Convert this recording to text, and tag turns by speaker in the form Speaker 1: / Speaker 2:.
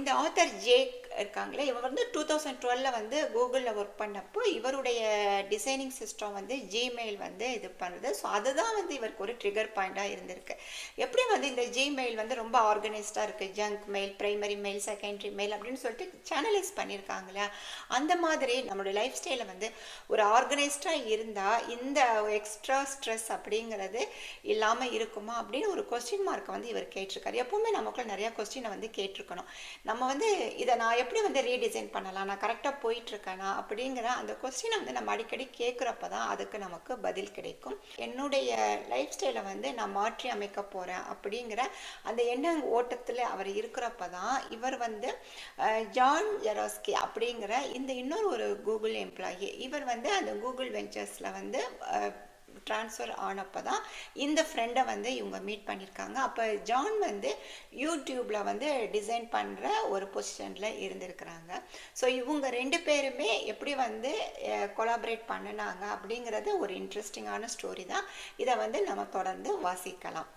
Speaker 1: இந்த author Jack இருக்காங்களே, இவர் வந்து 2012 வந்து கூகுளில் ஒர்க் பண்ணப்போ இவருடைய டிசைனிங் சிஸ்டம் வந்து ஜிமெயில் வந்து இது பண்ணுது. ஸோ அதுதான் வந்து இவருக்கு ஒரு ட்ரிகர் பாயிண்டாக இருந்திருக்கு. எப்படி வந்து இந்த ஜிமெயில் வந்து ரொம்ப ஆர்கனைஸ்டாக இருக்குது, junk mail, primary mail, secondary mail அப்படின்னு சொல்லிட்டு சேனலைஸ் பண்ணியிருக்காங்க இல்லையா? அந்த மாதிரி நம்மளுடைய லைஃப் ஸ்டைலில் வந்து ஒரு ஆர்கனைஸ்டாக இருந்தால் இந்த எக்ஸ்ட்ரா ஸ்ட்ரெஸ் அப்படிங்கிறது இல்லாமல் இருக்குமா அப்படின்னு ஒரு கொஸ்டின் மார்க்கை வந்து இவர் கேட்டிருக்காரு. எப்பவுமே நமக்குள்ள நிறையா கொஸ்டினை வந்து கேட்டிருக்கணும். நம்ம வந்து இதை நான் எப்படி வந்து ரீடிசைன் பண்ணலாம், நான் கரெக்டாக போயிட்டுருக்கேனா அப்படிங்கிற அந்த கொஸ்டினை வந்து நம்ம அடிக்கடி கேட்குறப்ப தான் அதுக்கு நமக்கு பதில் கிடைக்கும். என்னுடைய லைஃப் ஸ்டைலை வந்து நான் மாற்றி அமைக்க போகிறேன் அப்படிங்கிற அந்த எண்ண ஓட்டத்தில் அவர் இருக்கிறப்ப தான் இவர் வந்து ஜான் ஜெராஸ்கி அப்படிங்கிற இந்த இன்னொரு ஒரு கூகுள் எம்ப்ளாயி, இவர் வந்து அந்த கூகுள் வெஞ்சர்ஸில் வந்து ட்ரான்ஸ்ஃபர் ஆனப்போ தான் இந்த ஃப்ரெண்டை வந்து இவங்க மீட் பண்ணியிருக்காங்க. அப்போ ஜான் வந்து யூடியூப்பில் வந்து டிசைன் பண்ணுற ஒரு பொசிஷனில் இருந்திருக்கிறாங்க. ஸோ இவங்க ரெண்டு பேருமே எப்படி வந்து கொலாபரேட் பண்ணினாங்க அப்படிங்கிறது ஒரு இன்ட்ரெஸ்டிங்கான ஸ்டோரி தான். இதை வந்து நம்ம தொடர்ந்து வாசிக்கலாம்.